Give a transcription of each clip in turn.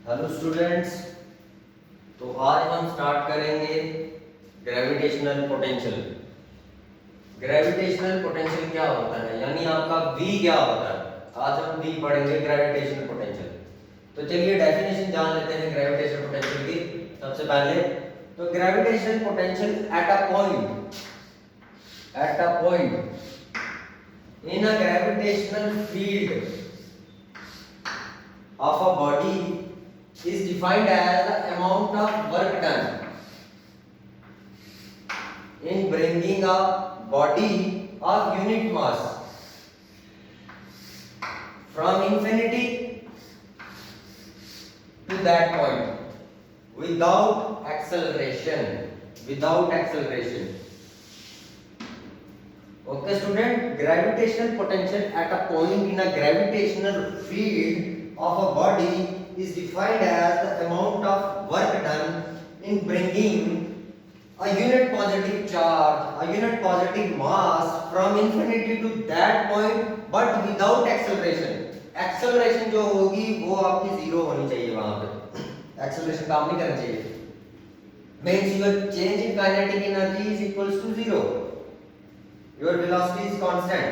Hello students. तो आज हम स्टार्ट करेंगे ग्रेविटेशनल पोटेंशियल। ग्रेविटेशनल पोटेंशियल क्या होता है, यानी आपका V क्या होता है। आज हम V पढ़ेंगे ग्रेविटेशनल पोटेंशियल। तो चलिए डेफिनेशन जान लेते हैं ग्रेविटेशनल पोटेंशियल की। सबसे पहले तो gravitational potential at a point in a gravitational field of a body is defined as the amount of work done in bringing a body of unit mass from infinity to that point without acceleration. Okay student, gravitational potential at a point in a gravitational field of a body is defined as the amount of work done in bringing a unit positive charge, a unit positive mass from infinity to that point but without acceleration. Acceleration जो होगी वो आपकी zero होनी चाहिए, वहां पे acceleration काम नहीं करना चाहिए. Means your change in kinetic energy is equals to zero. Your velocity is constant.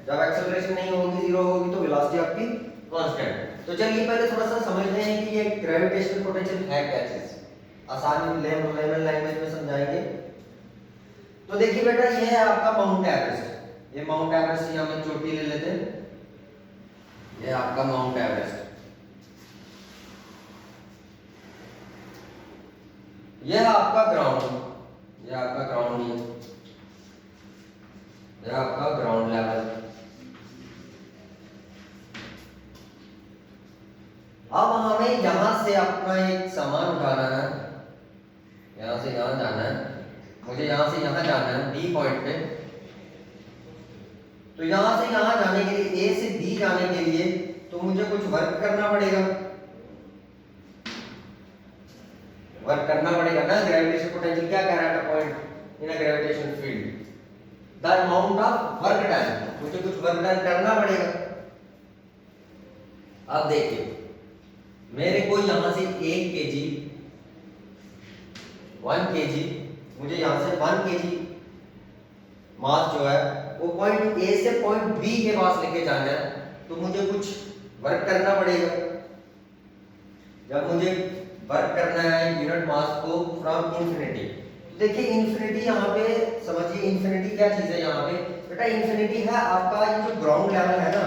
जब acceleration नहीं होगी, जीरो होगी, तो velocity आपकी constant. तो चलिए पहले थोड़ा सा समझते हैं कि ये ग्रेविटेशनल पोटेंशियल है क्या चीज। आसान लेमन लैंग्वेज में समझाएंगे। तो देखिए बेटा, ये है आपका माउंट एवरेस्ट। ये माउंट एवरेस्ट, यहाँ हम चोटी ले लेते हैं। ये आपका माउंट एवरेस्ट, ये है आपका ग्राउंड, ये आपका ग्राउंड, ये आपका ग्राउंड लेवल। अब हमें यहां से अपना एक सामान उठाना है, यहां से यहां जाना है। मुझे यहां से यहां जाना है बी पॉइंट पे। तो यहां से यहां जाने के लिए, ए से बी जाने के लिए, तो मुझे कुछ वर्क करना पड़ेगा। वर्क करना पड़ेगा ना। ग्रेविटेशनल पोटेंशियल क्या कह रहा है, point in a gravitational field the amount of work done. मुझे कुछ वर्क डन करना पड़ेगा। अब देखिए, मेरे को यहां से 1 kg 1 kg, मुझे यहां से 1 kg मास जो है वो पॉइंट ए से पॉइंट बी के पास लेके जाना है। तो मुझे कुछ वर्क करना पड़ेगा। जब मुझे वर्क करना है यूनिट मास को फ्रॉम इंफिनिटी, देखिए इंफिनिटी यहाँ पे समझिए, इंफिनिटी क्या चीज है यहाँ पे बेटा। इंफिनिटी है आपका ये जो ग्राउंड लेवल है ना,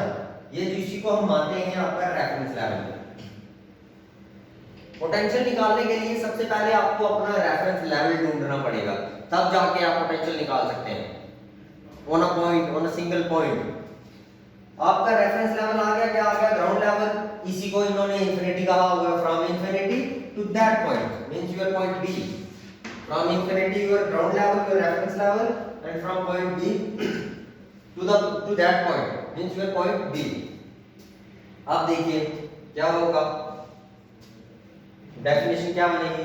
ये जिसी को हम मानते हैं आपका रेफरेंस लेवल। पोटेंशियल निकालने के लिए सबसे पहले आपको अपना रेफरेंस लेवल ढूंढना पड़ेगा, तब जाके आप पोटेंशियल निकाल सकते हैं। On a point, on a single point आपका रेफरेंस लेवल आ गया। क्या आ गया? Ground level. इसी को इन्होंने इंफिनिटी कहा हुआ है। From infinity to that point means your point B. From infinity your ground level, your reference level, and from point B to that point means your point B. अब देखिए क्या होगा, डेफिनेशन क्या बनेगी?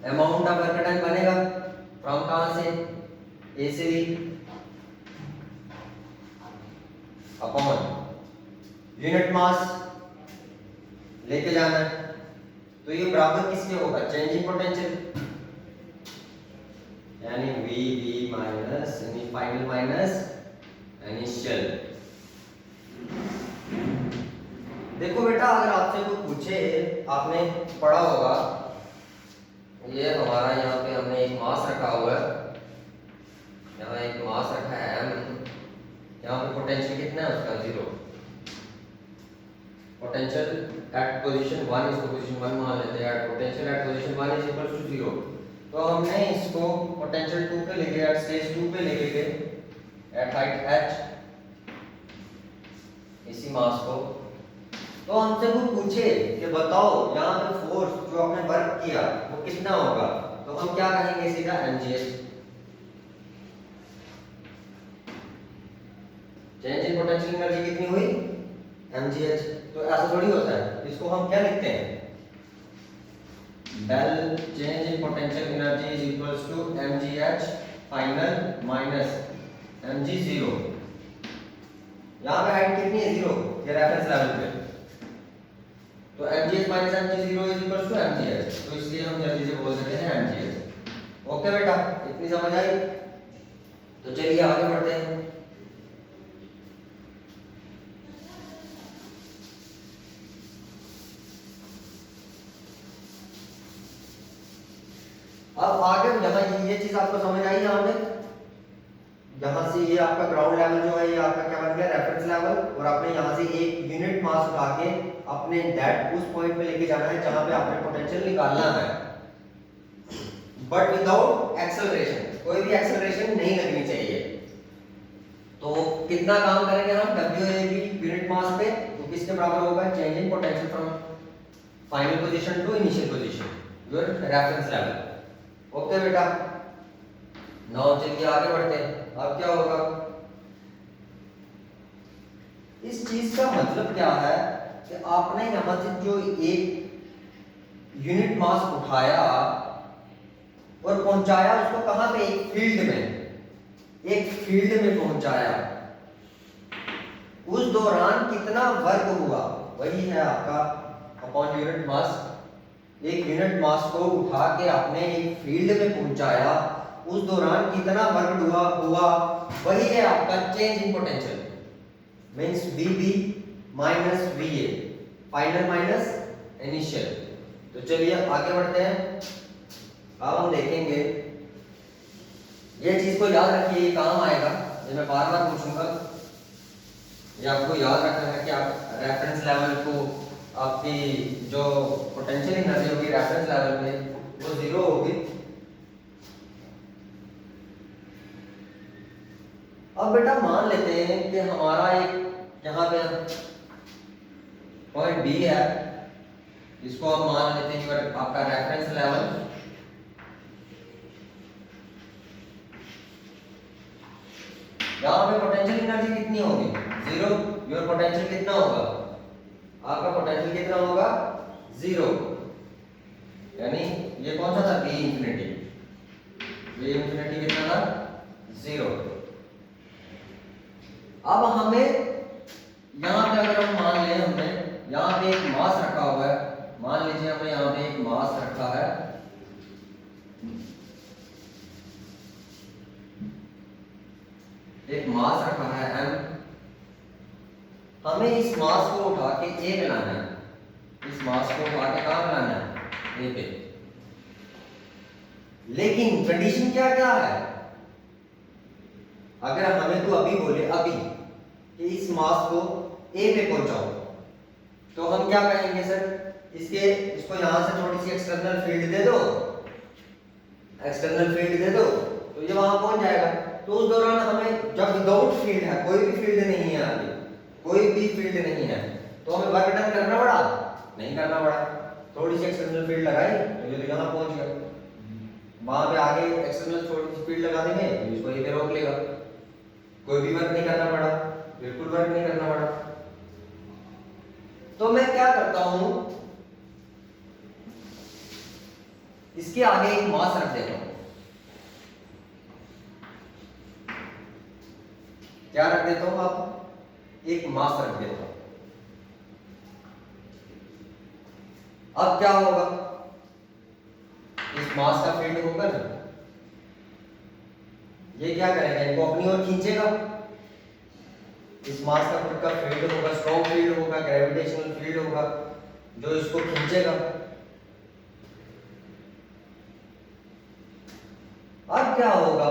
अमाउंट ऑफ वर्क डन बनेगा फ्रॉम कहां से, ए से बी, अपॉन यूनिट मास लेके जाना है। तो ये बराबर किसके होगा? चेंज इन पोटेंशियल, यानी V V minus final minus initial. देखो बेटा, अगर आपसे कोई पूछे, आपने पढ़ा होगा, ये हमारा यहाँ पे हमने एक मास रखा हुआ है, यहाँ एक मास रखा है m, यहाँ पे पोटेंशियल कितना है उसका? 0। पोटेंशियल एट पोजीशन 1, इसको पोजीशन 1 मान लेते हैं। Potential at position 1 is equal to 0। तो हमने इसको पोटेंशियल 2 पे लेके, एट स्टेज 2 पे लेके गए, एट हाइट h, इसी मास को। तो हमसे कोई पूछे कि बताओ यहाँ पे फोर्स जो आपने वर्क किया वो कितना होगा, तो हम क्या कहेंगे? सीधा mgh। Change in potential energy कितनी हुई? mgh। तो ऐसा थोड़ी होता है, इसको हम क्या लिखते हैं? Del change in potential energy is equals to mgh final minus mg0। यहाँ पे हाइट कितनी है? 0, ये रेफरेंस लेवल पे। तो mgh minus mg0 is equal to mgh, तो इसलिए हम जल्दी से बोल देते हैं mgh। ओके बेटा, इतनी समझ आई? तो चलिए आगे बढ़ते हैं। अब आगे यहाँ ये चीज आपको समझ आई? यहाँ पे यहाँ से ये आपका ग्राउंड लेवल जो है ये आपका क्या बन गया, रेफरेंस लेवल, और आपने यहाँ से एक यूनिट मास उठा के अपने दैट उस पॉइंट पे लेके जाना है जहां पे आपने पोटेंशियल निकालना है, बट विदाउट एक्सेलरेशन, कोई भी एक्सेलरेशन नहीं लगनी चाहिए। तो कितना काम करेंगे हम WAB यूनिट मास पे, तो किसके बराबर होगा, change in potential from final position to initial position, your reference level. Okay बेटा, नाउ चलिए आगे बढ़ते हैं। अब क्या होगा, इस चीज का मतलब क्या है कि आपने यहां से जो एक यूनिट मास उठाया और पहुंचाया उसको कहां पे, एक फील्ड में, एक फील्ड में पहुंचाया, उस दौरान कितना वर्क हुआ, वही है आपका अपॉन यूनिट मास। एक यूनिट मास को उठा के आपने एक फील्ड में पहुंचाया, उस दौरान कितना वर्क हुआ वही है आपका change in potential, means VB minus VA, final minus initial. तो चलिए आगे बढ़ते हैं। अब हम देखेंगे, ये चीज को याद रखिए, ये काम आएगा, ये मैं बार बार पूछूंगा, ये आपको याद रखना है कि आप रेफरेंस लेवल को, आपकी जो पोटेंशियल एनर्जी होगी रेफरेंस लेवल में वो 0 होगी। अब बेटा मान लेते हैं कि हमारा एक यहाँ पे पॉइंट B है, इसको हम मान लेते हैं आपका रेफरेंस लेवल। यहाँ पे पोटेंशियल एनर्जी कितनी होगी, 0। योर पोटेंशियल कितना होगा, आपका पोटेंशियल कितना होगा, 0, यानी ये कौन सा था, B इंफिनिटी, B इंफिनिटी कितना था, 0। अब हमें यहाँ पे अगर हम मान लें, हमने यहाँ पे एक मास रखा हुआ है, मान लीजिए हमने यहाँ पे एक मास रखा है, एक मास रखा है m, हमें इस मास को उठा के A पे लाना है, इस मास को उठा के कहाँ लाना है, A पे। लेकिन कंडीशन क्या क्या है, अगर हमें तो अभी बोले अभी कि इस मास को A पे पहुंचाओ, तो हम क्या कहेंगे सर, इसको यहां से थोड़ी सी एक्सटर्नल फील्ड दे दो, एक्सटर्नल फील्ड दे दो, तो ये वहां पहुंच जाएगा। तो उस दौरान हमें, जब विदाउट फील्ड है, कोई भी फील्ड नहीं है, आगे कोई भी फील्ड नहीं है, तो हमें वर्क डन करना पड़ा, नहीं करना पड़ा, थोड़ी सी एक्सटर्नल फील्ड लगाई तो ये तो यहां पहुंच गया। वहां पे आगे एक्सटर्नल थोड़ी सी फील्ड लगा देंगे तो इसको ये पे रोक लेगा, कोई भी वर्क नहीं करना पड़ा, बिल्कुल वर्क नहीं करना पड़ा। तो मैं क्या करता हूं, इसके आगे एक मास रख देता हूं, क्या रख देता हूं आप, एक मास रख देता हूं। अब क्या होगा, इस मास का फील्ड होगा ना, ये क्या करेगा, इनको अपनी ओर खींचेगा, इस मास का खुद का फील्ड होगा, स्ट्रॉन्ग फील्ड होगा, ग्रेविटेशनल फील्ड होगा जो इसको खींचेगा। अब क्या होगा,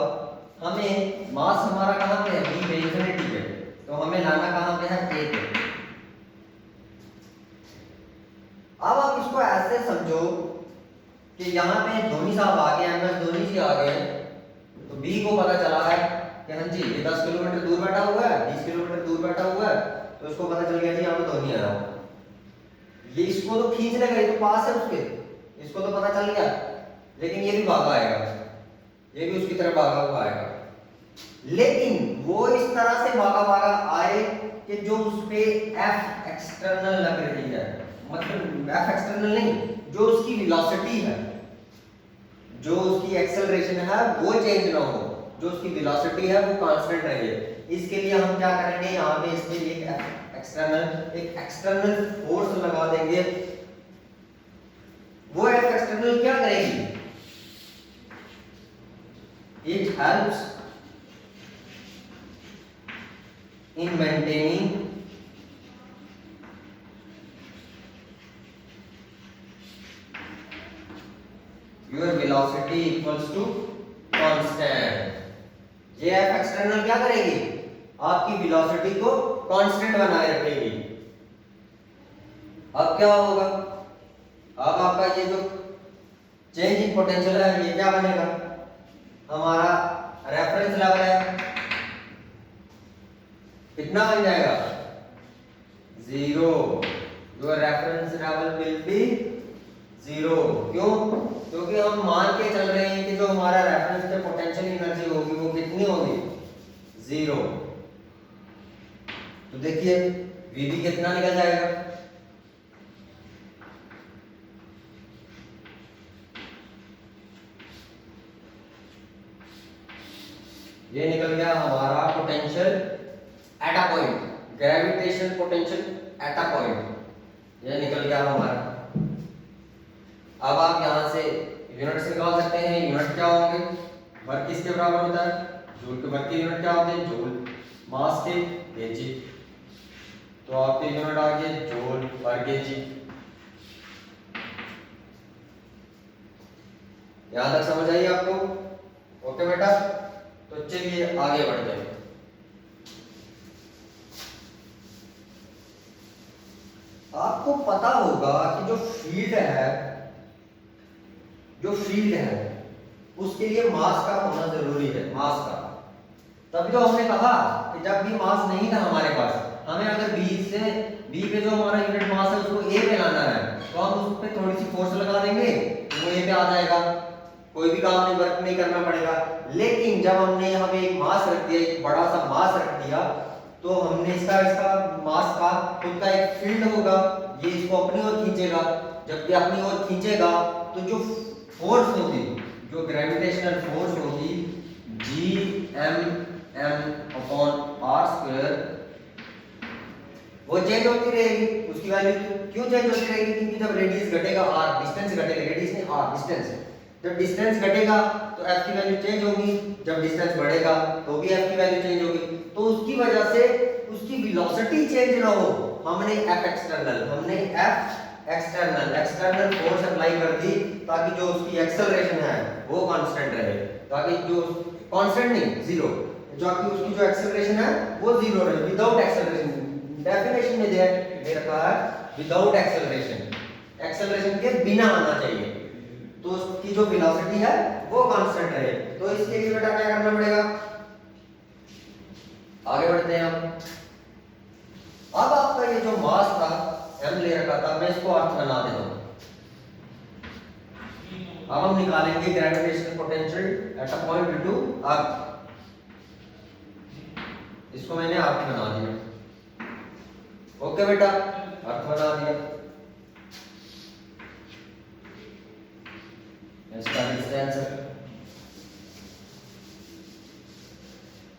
हमें मास हमारा कहां पे है, B पे, इंफिनिटी पे, तो हमें लाना कहां पे है, A पे। अब आप इसको ऐसे समझो कि यहाँ पे धोनी साहब आ गए, MS धोनी जी आ गए, तो B को पता चला है कि हाँ जी ये 10 किलोमीटर दूर बैठा हुआ है, 20 किलोमीटर दूर बैठा हुआ है, तो इसको पता चल गया जी यहाँ पे धोनी आया हुआ, ये इसको तो खींच लेगा, ये तो पास है उसके, इसको तो पता चल गया, लेकिन ये भी भागा आएगा, ये भी उसकी तरफ भागा हुआ आएगा। लेकिन वो इस तरह से भागा भागा आए कि जो उस पे F एक्सटर्नल लग रही है, मतलब F एक्सटर्नल नहीं, जो उसकी वेलोसिटी है, जो उसकी एक्सेलरेशन है वो चेंज ना हो, जो उसकी वेलोसिटी है वो कांस्टेंट रहे। इसके लिए हम क्या करेंगे, यहाँ पे इसके लिए एक एक्सटर्नल फोर्स लगा देंगे, एक्सटर्नल क्या करेगी? It helps in maintaining your velocity equals to constant. ये एफ एक्सटर्नल क्या करेगी? आपकी वेलोसिटी को कांस्टेंट बनाए रखेगी। अब क्या होगा? अब आपका ये जो चेंज इन पोटेंशियल है ये क्या बनेगा? हमारा रेफरेंस लेवल है, कितना बन जाएगा? 0। Your reference level will be 0। क्यों? क्योंकि हम मान के चल रहे हैं कि जो हमारा रेफरेंस पे पोटेंशियल एनर्जी होगी वो कितनी होगी? 0। तो देखिए वीबी कितना निकल जाएगा? ये निकल गया हमारा potential at a point, gravitational potential at a point, ये निकल गया हमारा। अब आप यहां से यूनिट्स निकाल सकते हैं। यूनिट क्या होंगे? वर्क किसके बराबर होता है? जूल के वर्क की यूनिट क्या होती है? जूल। मास के केजी, तो आपके यूनिट आ गए जूल पर केजी। यहां तक समझ आई आपको? ओके बेटा, तो चलिए आगे बढ़ते हैं। आपको पता होगा कि जो फील्ड है उसके लिए मास का होना जरूरी है, मास का। तभी तो हमने कहा कि जब भी मास नहीं था हमारे पास, हमें अगर बी पे जो हमारा यूनिट मास है उसको ए पे लाना है, तो हम उस पे थोड़ी सी फोर्स लगा देंगे तो वो ए पे आ जाएगा, कोई भी काम नहीं, वर्क नहीं करना पड़ेगा। लेकिन जब हमने यहाँ पे एक मास रख दिया, एक बड़ा सा मास रख दिया, तो हमने इसका मास का खुद का एक फील्ड होगा, ये इसको अपनी ओर खींचेगा। जब ये अपनी ओर खींचेगा तो जो फोर्स होगी, जो ग्रेविटेशनल फोर्स होगी Gm(m)/r², वो चेंज होती रहेगी। उसकी वैल्यू क्यों चेंज होती रहेगी? क्योंकि जब रेडियस घटेगा, r डिस्टेंस घटेगा, रेडियस नहीं r डिस्टेंस, जब डिस्टेंस घटेगा तो f की वैल्यू चेंज होगी, जब डिस्टेंस बढ़ेगा तो भी f की वैल्यू चेंज होगी। तो उसकी वजह से उसकी वेलोसिटी चेंज ना हो, हमने एक्सटर्नल फोर्स अप्लाई कर दी, ताकि जो उसकी एक्सेलरेशन है वो कांस्टेंट रहे, ताकि जो कांस्टेंट नहीं, 0, जो आपकी उसकी जो एक्सेलरेशन है वो 0 रहे, विदाउट एक्सेलरेशन। डेफिनेशन में दे रखा है विदाउट एक्सेलरेशन के बिना आना चाहिए, तो उसकी जो वेलोसिटी है वो कांस्टेंट रहे। तो इसके लिए बेटा क्या करना पड़ेगा? आगे बढ़ते हैं हम। अब आपका ये जो मास था m ले रखा था, मैं इसको अर्थ बना देता हूं। अब हम निकालेंगे gravitational potential at a point to earth. इसको मैंने अर्थ बना दिया। ओके बेटा, अर्थ बना दिया। इसका डिस्टेंस है।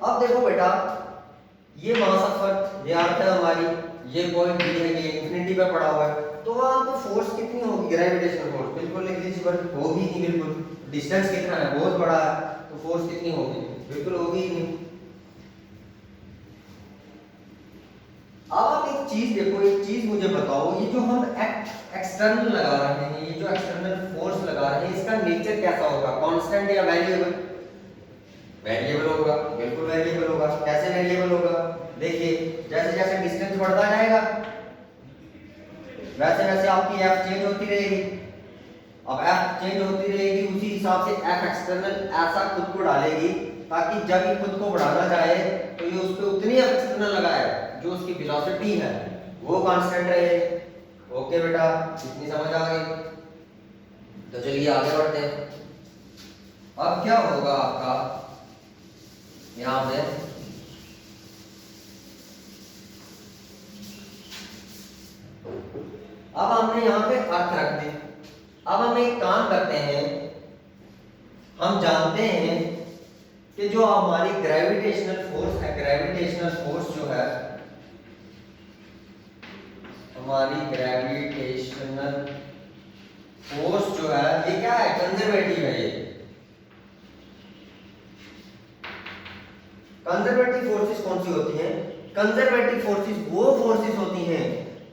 अब देखो बेटा, ये मास ऑफ अर्थ, ये अर्थ है हमारी, ये पॉइंट भी है, ये इंफिनिटी पे पड़ा हुआ है, तो वहां पे फोर्स कितनी होगी? ग्रेविटेशनल फोर्स बिल्कुल लिख लीजिए, पर होगी नहीं बिल्कुल। डिस्टेंस कितना है? बहुत बड़ा है, तो फोर्स कितनी होगी? बिल्कुल होगी ही नहीं। अब आप एक चीज देखो, एक चीज मुझे बताओ, ये जो हम एक्सटर्नल लगा रहे हैं, ये जो एक्सटर्नल फोर्स लगा रहे हैं, इसका नेचर कैसा होगा? कांस्टेंट या वेरिएबल? वेरिएबल होगा, बिल्कुल वेरिएबल होगा। कैसे वेरिएबल होगा? देखिए, जैसे जैसे डिस्टेंस बढ़ता जाएगा वैसे वैसे आपकी एफ चेंज होती रहेगी। अब एफ चेंज होती रहेगी, उसी हिसाब से एफ एक्सटर्नल ऐसा खुद को डालेगी ताकि जब ये खुद को बढ़ाना चाहे तो ये उस पे उतनी एफ एक्सटर्नल लगाए जो उसकी वेलोसिटी है वो कांस्टेंट रहे। ओके बेटा, इतनी समझ आ गई? तो चलिए आगे बढ़ते हैं। अब क्या होगा आपका यहां पे, अब हमने यहां पे अर्थ रख दी। अब हम एक काम करते हैं, हम जानते हैं कि जो हमारी ग्रेविटेशनल फोर्स है, ग्रेविटेशनल फोर्स जो है हमारी, ग्रेविटेशनल फोर्स जो है ये क्या है, कंजर्वेटिव है। ये कंजर्वेटिव फोर्सेस कौन सी होती हैं? कंजर्वेटिव फोर्सेस वो फोर्सेस होती हैं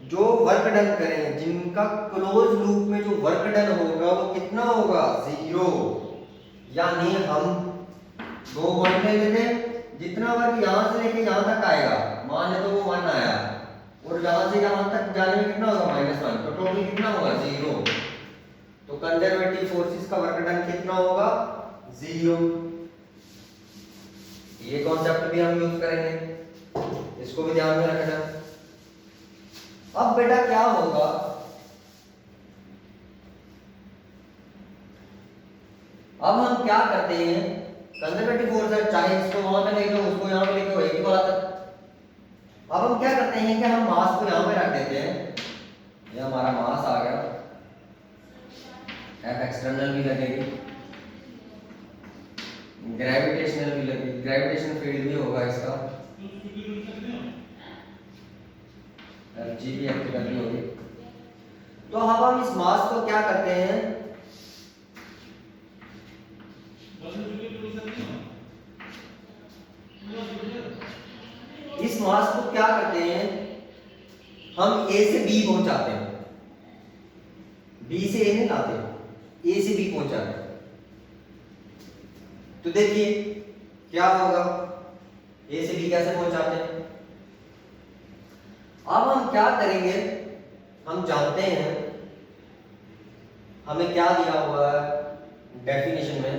जो वर्क डन करें, जिनका क्लोज लूप में जो वर्क डन होगा वो कितना होगा, 0। यानी हम दो पॉइंट ले लेते हैं, जितना वर्क यहां से लेके यहां तक आएगा, मान ले तो वो 1 आया, और यहां से यहां तक जाने में कितना होगा, -1, तो टोटल कितना होगा, 0। तो कंजर्वेटिव फोर्सेस का वर्क डन कितना होगा, 0। ये कॉन्सेप्ट भी हम यूज करेंगे, इसको भी ध्यान में रखना। अब बेटा क्या होगा, अब हम क्या करते हैं, कंजर्वेटिव फोर्स है, चाहे इसको वहां पे लेके उसको यहां पे लेके, एक ही बात है। अब हम क्या करते हैं कि हम मास को यहां पे रख देते हैं, ये हमारा मास आ गया, एफ एक्सटर्नल भी लगेगी, ग्रेविटेशनल भी लगेगी, ग्रेविटेशनल फील्ड भी होगा इसका, जी भी एक्टिव भी होगी। तो अब हम इस मास को क्या करते हैं, इस मास को क्या करते हैं, हम ए से बी पहुंचाते हैं, बी से ए नहीं लाते, ए से बी पहुंचाते हैं। तो देखिए क्या होगा, ए से बी कैसे पहुंचाते हैं। अब हम क्या करेंगे, हम जानते हैं हमें क्या दिया हुआ है डेफिनेशन में,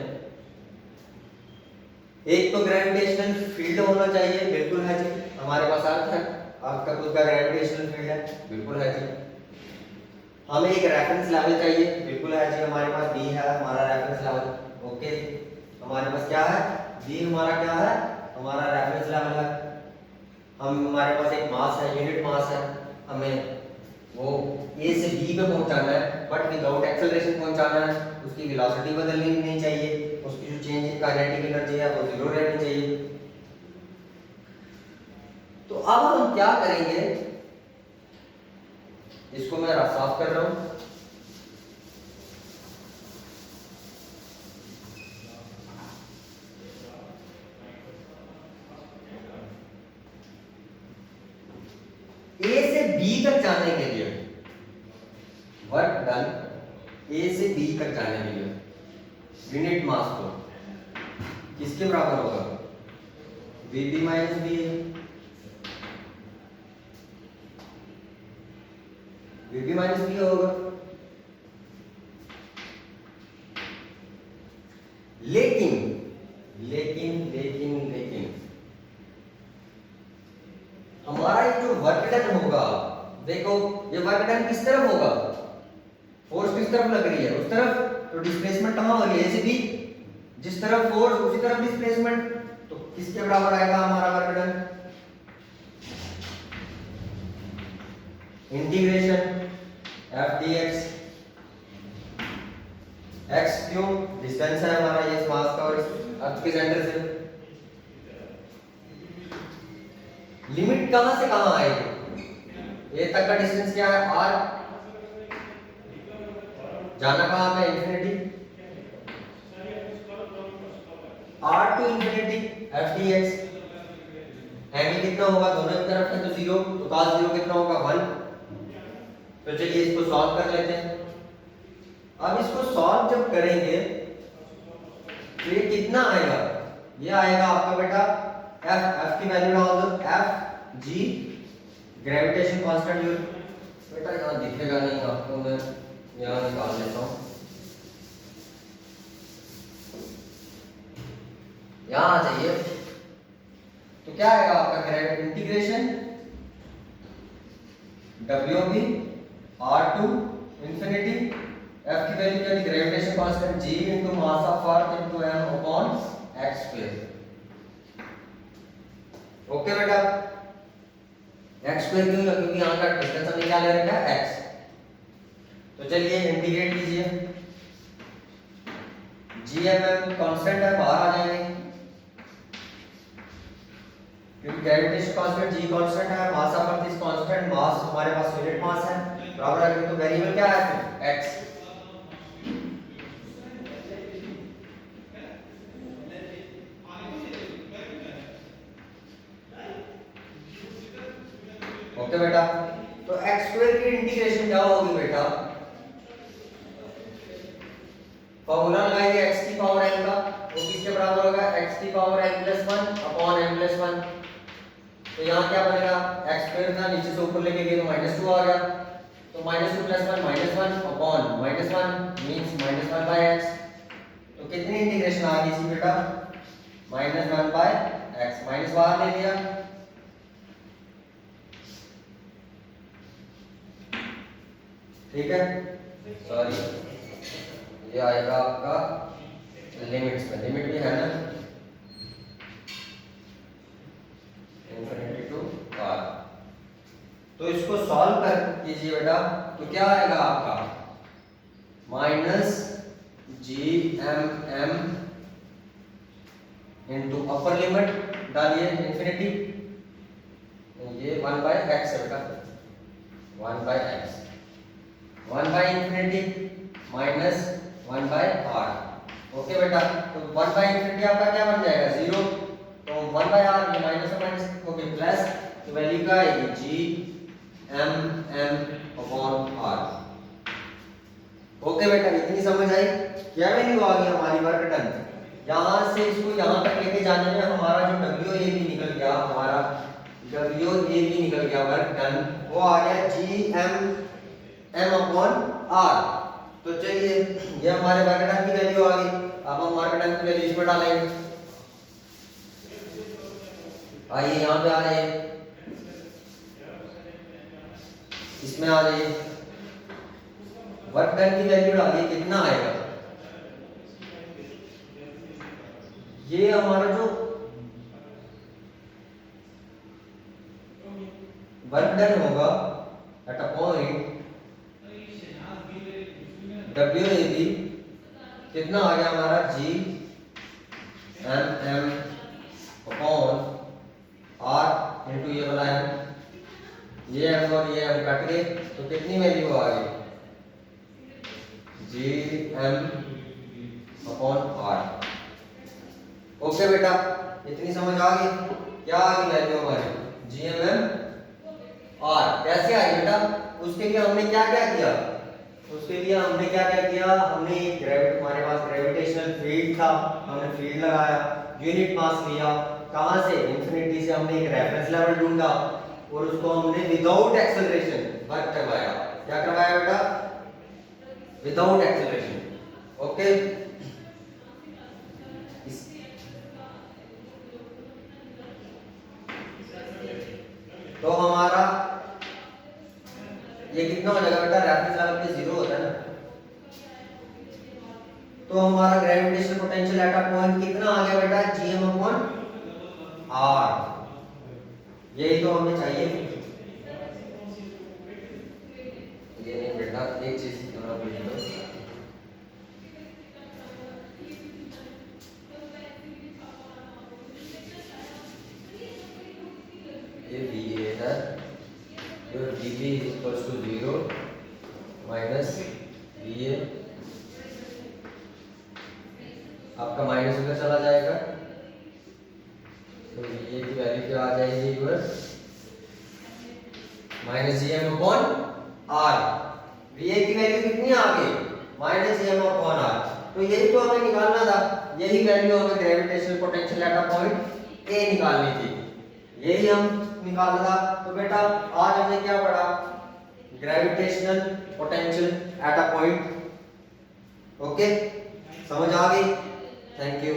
एक तो ग्रेविटेशनल फील्ड होना चाहिए, बिल्कुल है जी, हमारे पास अर्थ है, अर्थ का खुद का ग्रेविटेशनल फील्ड है, बिल्कुल है जी। हमें एक रेफरेंस लेवल चाहिए, बिल्कुल है जी, हमारे पास बी है हमारा रेफरेंस लेवल, ओके। हमारे पास क्या है, बी हमारा क्या है, हमारा रेफरेंस लेवल है। हमारे पास एक मास है, यूनिट मास है, हमें वो ए से बी पे पहुंचाना है, बट विदाउट एक्सेलरेशन पहुंचाना है, उसकी वेलोसिटी बदलनी नहीं चाहिए, उसकी जो चेंज इन काइनेटिक एनर्जी है वो 0 रहनी चाहिए। तो अब हम क्या करेंगे, इसको मैं साफ कर रहा हूं, ए से बी तक जाने के लिए वर्क डन, ए से बी तक जाने के लिए यूनिट मास को किसके बराबर होगा, VB minus B, VB minus B होगा। लेकिन लेकिन लेकिन लेकिन हमारा ये जो वर्क डन होगा, देखो ये वर्क डन किस तरफ होगा, फोर्स किस तरफ लग रही है, उस तरफ, तो डिस्प्लेसमेंट कहां हो रही है, ए से बी, जिस तरफ फोर्स उसी तरफ डिस्प्लेसमेंट, तो किसके बराबर आएगा हमारा work done, integration F D x, x क्यों, डिस्टेंस है हमारा ये मास का और अर्थ के सेंटर से, लिमिट कहां से कहां आएगी, ए तक का डिस्टेंस क्या है, आर, जाना कहां पे, infinity, R to infinity F D X, angle कितना होगा, दोनों की तरफ है तो 0, तो cos 0 कितना होगा, 1। तो चलिए इसको सॉल्व कर लेते हैं। अब इसको सॉल्व जब करेंगे तो ये कितना आएगा, ये आएगा आपका बेटा एफ की वैल्यू डाल दो, एफ जी ग्रेविटेशन कांस्टेंट, बेटा यहाँ दिखेगा नहीं आपको, मैं यहाँ निकाल लेता हूँ, यहाँ आ जाइए। तो क्या आएगा आपका gravity integration W B R to infinity, F की वैल्यू क्या थी, gravitation constant G into mass of earth into M upon X square, okay बेटा। एक्स स्क्वायर क्यों, क्योंकि यहाँ का डिस्टेंस हमने क्या ले रखा है, एक्स। तो चलिए इंटीग्रेट कीजिए, जी एम एम कांस्टेंट है, बाहर आ जाएंगे, क्योंकि ग्रेविटेशन कांस्टेंट जी कांस्टेंट है, mass of earth is constant, mass हमारे पास यूनिट मास है, बराबर है, तो वेरिएबल क्या है फिर, एक्स। की इंटीग्रेशन क्या होगी बेटा, फॉर्मूला लगाइए x की पावर n का, वो किसके बराबर होगा, x की power n plus 1 upon n plus 1। तो यहाँ क्या बनेगा, x स्क्वायर था नीचे से ऊपर लेके गए तो -2 आ गया, तो -2 plus 1 -1 upon -1 means -1 by x। तो कितनी इंटीग्रेशन आ गई इसकी बेटा, -1 बाय x, माइनस बाहर ले लिया, ठीक है, सॉरी ये आएगा आपका लिमिट्स में, लिमिट भी है ना इनफिनिटी टू r। तो इसको सॉल्व कर कीजिए बेटा, तो क्या आएगा आपका -gmm इनटू अपर लिमिट डालिए इनफिनिटी, ये 1 बाय x है बेटा, 1 by x, 1 by infinity minus 1 by r। Okay बेटा, तो 1 बाय इनफिनिटी आपका क्या बन जाएगा 0, तो 1 बाय r ये माइनस और माइनस ओके प्लस, तो वैल्यू क्या आएगी gmm अपॉन r। ओके बेटा, इतनी समझ आई, क्या वैल्यू आ गई हमारी वर्क डन। यहां से इसको यहां तक लेके जाने में हमारा जो WAB निकल गया, हमारा WAB निकल गया वर्क डन, वो आ गया gmm अपॉन r। तो चलिए ये हमारे वर्क डन की वैल्यू आ गई, अब हम वर्क डन की वैल्यू इसमें डालेंगे। आइए यहाँ पे आ जाइए, इसमें आ जाइए, वर्क डन की वैल्यू डालिए, कितना आएगा, ये हमारा जो वर्क डन होगा एट अ पॉइंट WAB कितना आ गया हमारा gmm अपॉन r इनटू ये वाला m, ये m और ये m कट गए, तो कितनी वैल्यू आ गई gm अपॉन r। ओके बेटा, इतनी समझ आ गई, क्या आ गई वैल्यू हमारी gmm r। कैसे आई बेटा, उसके लिए हमने क्या क्या किया, उसके लिए हमने क्या क्या किया, हमने हमारे पास ग्रेविटेशनल फील्ड था, हमने फील्ड लगाया, यूनिट मास लिया, कहां से, इंफिनिटी से हमने एक रेफरेंस लेवल ढूंढा और उसको हमने विदाउट एक्सेलरेशन वर्क करवाया। क्या करवाया बेटा, विदाउट एक्सेलरेशन। ओके, तो हमारा ये कितना हो जाएगा बेटा, रेफरेंस लेवल पे 0 होता है ना, तो हमारा gravitational potential at a point कितना आ गया बेटा gm अपॉन r। यही तो हमें चाहिए, ये नहीं बेटा, एक चीज थोड़ा भूल दो, ये va है, your dv is equals to 0 minus va, आपका माइनस उधर चला जाएगा, तो ये की वैल्यू क्या आ जाएगी इधर -gm अपॉन r। va की वैल्यू कितनी आ गई -gm अपॉन r, तो यही तो हमें निकालना था, यही वैल्यू हमें gravitational potential at a point a निकालनी थी, यही हम निकालना था। तो बेटा आज हमने क्या पढ़ा, gravitational potential at a point. Okay, समझ आ गई, थैंक यू।